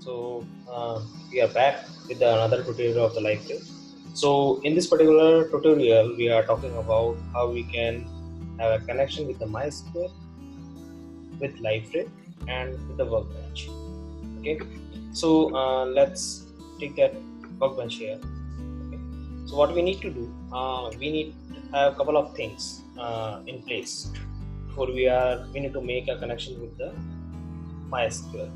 So we are back with another tutorial of the LiveRay. So in this particular tutorial, we are talking about how we can have a connection with the MySQL, with LiveRay, and with the Workbench. Okay, so let's take that Workbench here. Okay. So what we need to do, we need to have a couple of things in place before we need to make a connection with the MySQL.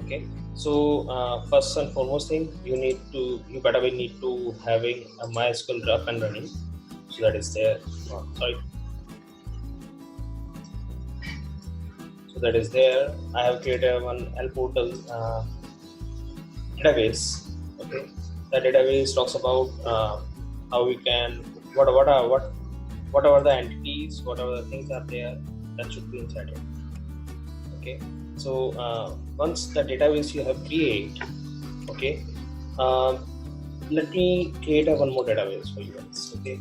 Okay, so first and foremost thing, you need to having a MySQL up and running. So that is there. So that is there. I have created one L portal database. Okay, the database talks about how we can whatever the entities, whatever the things are there that should be inside it. Okay, so once the database you have created, okay, let me create one more database for you guys. Okay,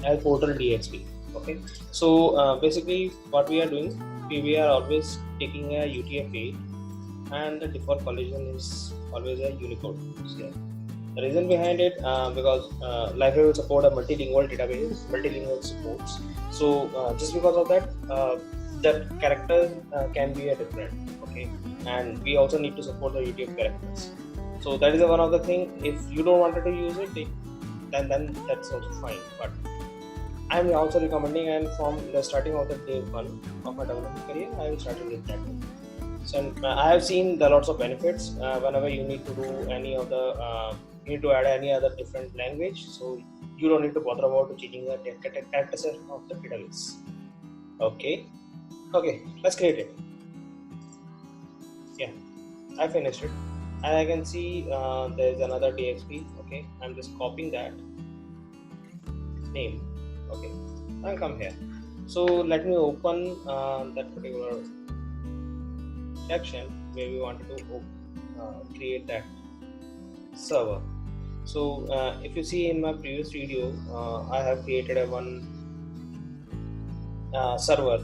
L portal DXP. Okay, so basically what we are doing, we are always taking a UTF-8 and the default collision is always a Unicode. Yeah. The reason behind it, because LiveRay will support a multilingual database, multilingual supports. So just because of that, that characters can be a different. Okay, and we also need to support the UTF characters. So that is one of the thing. If you don't want to use it, then that's also fine. But I'm also recommending, and from the starting of the day one of my development career, I will start with that one. So I have seen the lots of benefits whenever you need to do any of the you need to add any other different language, so you don't need to bother about changing the character set of the database. Okay, let's create it. Yeah, I finished it, and I can see there's another DXP. Okay, I'm just copying that name. Okay, I'll come here. So let me open that particular section where we wanted to create that server. So if you see in my previous video, I have created a one server.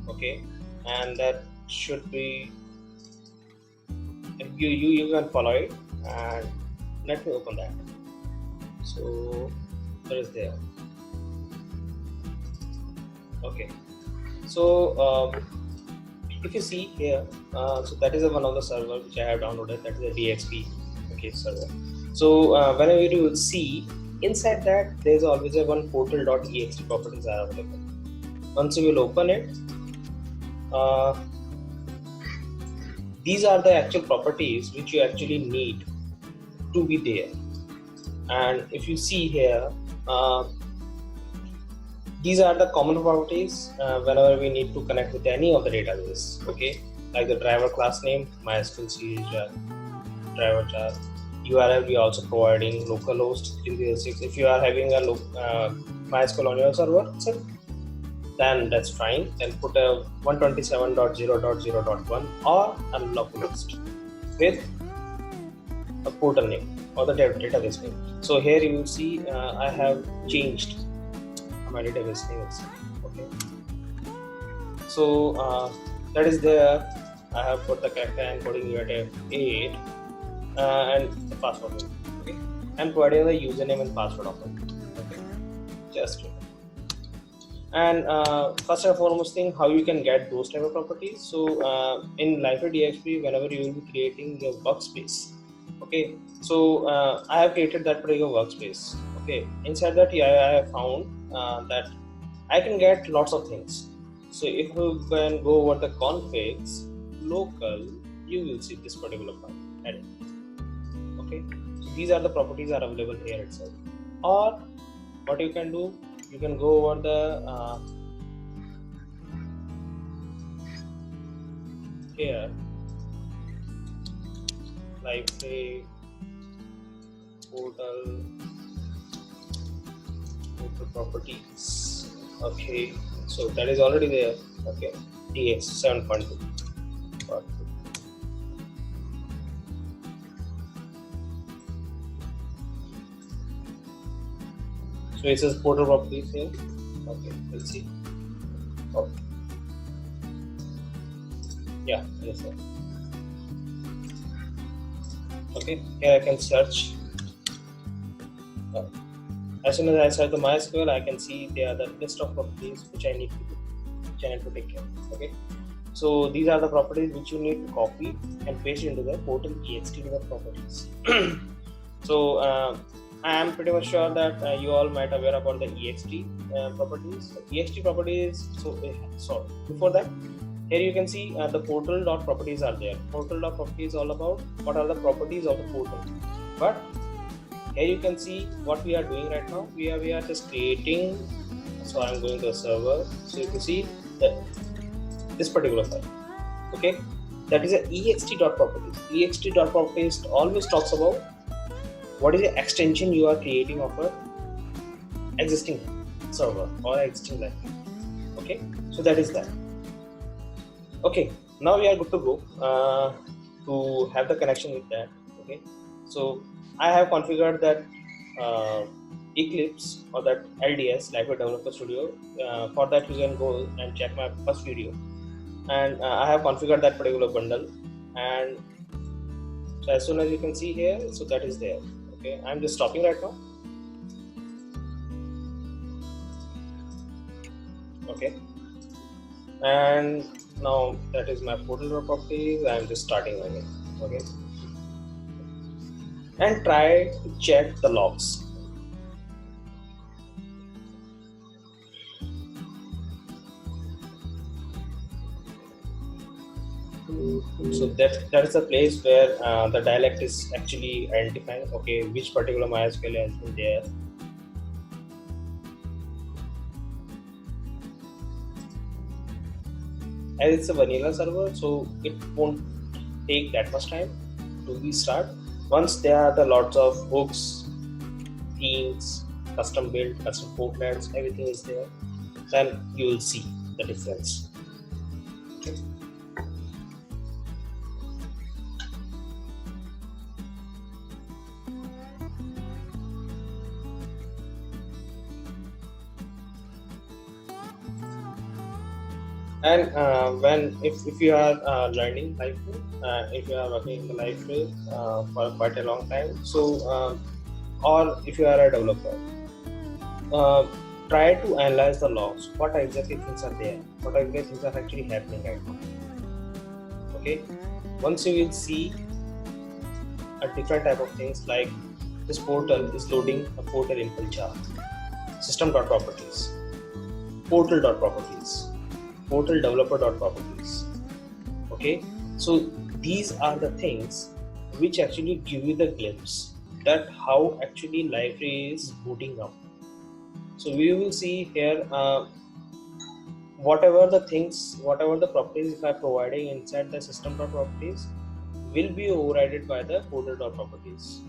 Okay, and that should be, you can follow it, and let me open that. So that is there. Okay, so if you see here, so that is one of the server which I have downloaded, that is a DXP server. So whenever you will see inside that, there is always a one portal.ext properties are available. Once you will open it, these are the actual properties which you actually need to be there. And if you see here, these are the common properties whenever we need to connect with any of the database. Okay, like the driver class name, MySQL CH driver jar, URL. We are also providing localhost 306. If you are having a MySQL on your server, then that's fine. Then put a 127.0.0.1 or a localhost with a portal name or the database name. So here you will see I have changed my database name. Okay, so that is there. I have put the character encoding UTF-8 and the password. Okay, and providing the username and password of it. Okay, just and first and foremost thing, how you can get those type of properties. So in LiveRay DXP, whenever you will be creating your workspace, okay, so I have created that particular workspace. Okay, inside that, I have found that I can get lots of things. So if you can go over the configs local, you will see this particular part. Edit. Okay, so these are the properties are available here itself. Or what you can do, you can go over the here LiveRay portal properties. Okay, so that is already there. Okay, DX 7.2. So it says portal properties here. Okay, let's see. Okay. Yeah, yes sir. Okay, here I can search. As soon as I search the MySQL, I can see there are the list of properties which I need to do, which I need to take care of. Okay, so these are the properties which you need to copy and paste into the portal ext dev properties. So I am pretty much sure that you all might aware about the ext properties. Ext properties. So before that, here you can see the portal.properties are there. Portal.properties is all about what are the properties of the portal. But here you can see what we are doing right now. We are just creating. So I'm going to the server. So you can see that this particular file. Okay, that is a ext.properties. Ext.properties always talks about what is the extension you are creating of a existing server or existing library. Okay, so that is that. Okay, now we are good to go to have the connection with that. Okay, so I have configured that Eclipse or that LDS Library Developer Studio. For that you can go and check my first video, and I have configured that particular bundle. And so as soon as you can see here, so that is there. Okay, I'm just stopping right now. Okay, and now that is my portal properties. I'm just starting again. Okay, and try to check the logs. So that is a place where the dialect is actually identifying, okay, which particular MySQL has been there. As it's a vanilla server, so it won't take that much time to restart. Once there are the lots of hooks, themes, custom built, custom portlets, everything is there, then you will see the difference. Okay. And if you are learning Liferay, if you are working in the Liferay for quite a long time, so or if you are a developer, try to analyze the logs. What exactly things are there? What exactly things are actually happening right now? Okay. Once you will see a different type of things, like this portal is loading a portal info jar, system.properties, portal.properties, portal developer.properties. Okay, so these are the things which actually give you the glimpse that how actually Liferay is booting up. So we will see here whatever the properties if I am providing inside the system.properties will be overridden by the portal.properties.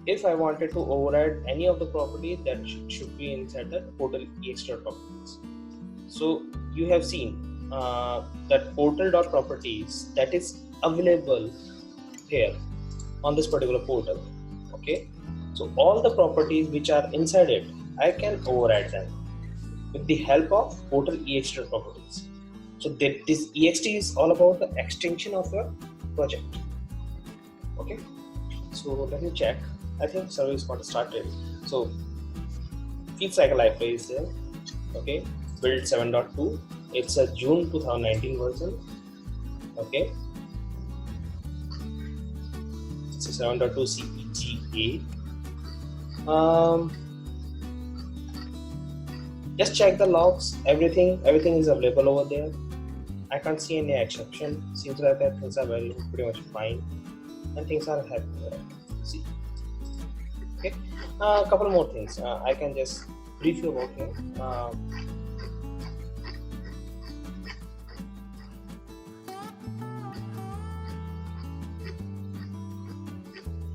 If I wanted to override any of the properties, that should be inside the portal ext.properties. So you have seen that portal.properties that is available here on this particular portal. Okay, so all the properties which are inside it, I can override them with the help of portal ext.properties. So this ext is all about the extension of your project. Okay, so let me check. I think service got started. So feeds like a Liferay is there. Okay, build 7.2. It's a June 2019 version. Okay, it's a 7.2 CPGA. Just check the logs. Everything is available over there. I can't see any exception. Seems like that things are pretty much fine, and things are happening. See, okay. A couple more things. I can just brief you about here.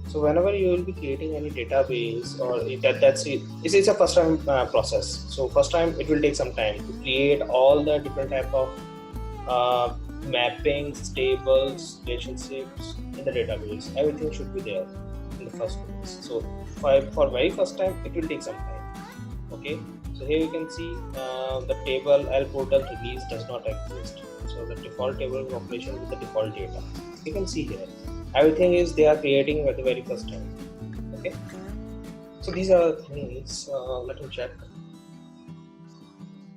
So whenever you will be creating any database or that's it. It's a first time process. So first time it will take some time to create all the different type of mappings, tables, relationships in the database. Everything should be there in the first place. So for very first time it will take some time. Okay, so here you can see the table L portal release does not exist. So the default table of operation with the default data. You can see here everything is they are creating at the very first time. Okay, so these are the things. Let me check.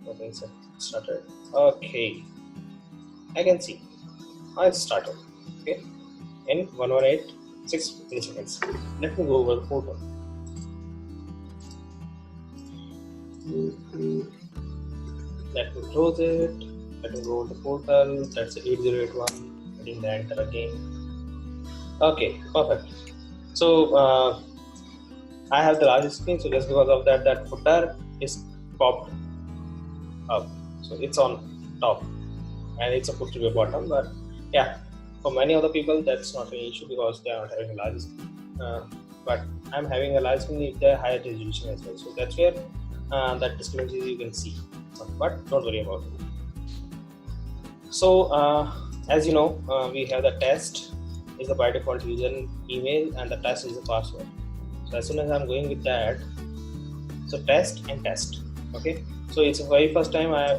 Okay, so it started. Okay, I can see. It started. Okay, in 118.6 milliseconds. Let me go over the portal. Let me close it. Let me go over the portal. That's 8081. Hitting the enter again. Okay, perfect. So I have the largest screen, so just because of that, that footer is popped up. So it's on top, and it's supposed to be bottom. But yeah, for many other people, that's not an issue because they are not having a large screen. But I'm having a large screen with the higher resolution as well. So that's where that discrepancy you can see. But don't worry about it. So as you know, we have the test is the by default user email and the test is the password. So as soon as I'm going with that, so test and test. Okay, so it's the very first time I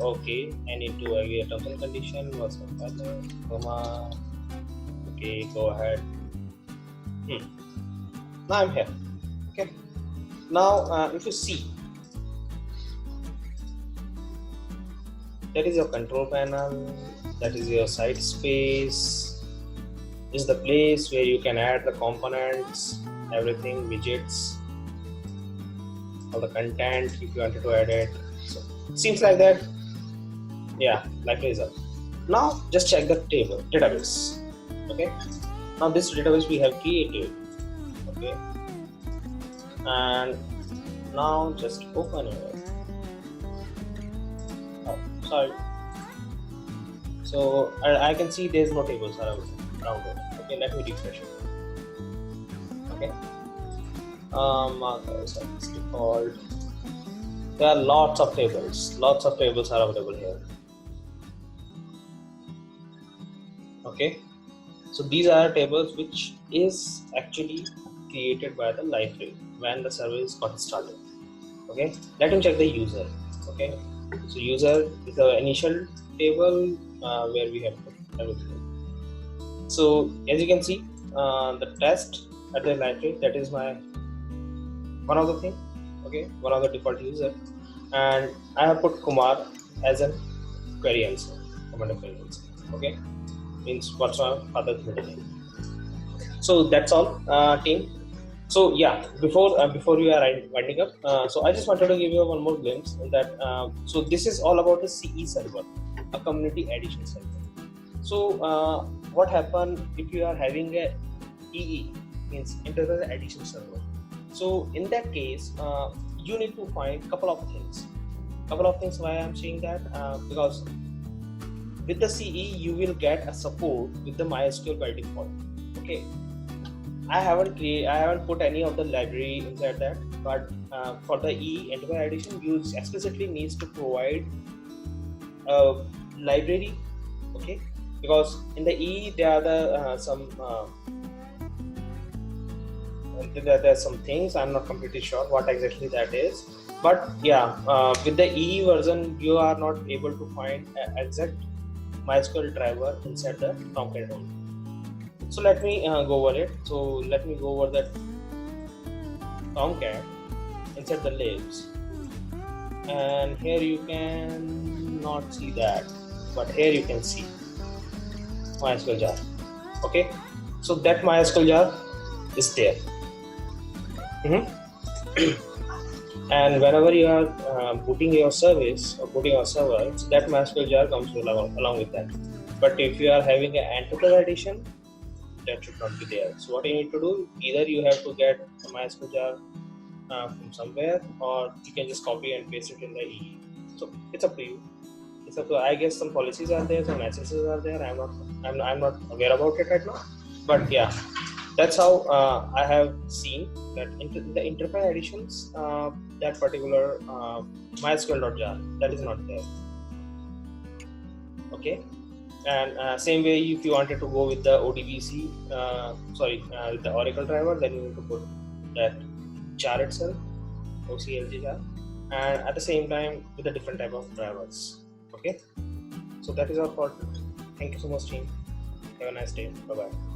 need to agree a terms and condition was comma. Okay, go ahead. Now I'm here. Okay, now if you see, that is your control panel, that is your site space, is the place where you can add the components, everything, widgets, all the content if you wanted to add it. So it seems like that. Yeah, like result. Now just check the table database. Okay, now this database we have created. Okay, and now just open it. Oh, sorry. So I can see there's no tables around it. Okay, let me refresh it. Okay. Markers are default. There are lots of tables. Lots of tables are available here. Okay. So these are tables which is actually created by the library when the service got started. Okay. Let me check the user. Okay. So user is the initial table where we have put everything. So as you can see, the test at the library, that is my one of the thing. Okay, one of the default user, and I have put Kumar as a query answer, command query answer. Okay, means what's my father's middle name. So that's all, team. So yeah, before we are winding up, so I just wanted to give you one more glimpse in that. So this is all about the CE server, a community edition server. So what happen if you are having a EE, means internal edition server? So in that case, you need to find couple of things. Why I'm saying that, because with the CE you will get a support with the MySQL by default. Okay, I haven't put any of the library inside that, but for the EE Enterprise Edition, you explicitly needs to provide a library. Okay, because in the EE there are there's some things I'm not completely sure what exactly that is, but yeah, with the EE version you are not able to find an exact MySQL driver inside the Tomcat only. So let me go over it. So let me go over that Tomcat inside the libs, and here you can not see that, but here you can see MySQL jar. Okay, so that MySQL jar is there. And whenever you are booting your service or booting your server, so that MySQL jar comes along with that. But if you are having an Enterprise Edition, that should not be there. So what you need to do, either you have to get a MySQL jar from somewhere, or you can just copy and paste it in the EE. So it's up to you. It's up to, I guess some policies are there, some licenses are there. I'm not aware about it right now, but yeah, that's how I have seen that in the Enterprise Editions, that particular MySQL.jar that is not there. Okay, and same way, if you wanted to go with the ODBC, with the Oracle driver, then you need to put that jar itself, OCLG jar, and at the same time with a different type of drivers. Okay, so that is our part. Thank you so much, team. Have a nice day. Bye bye.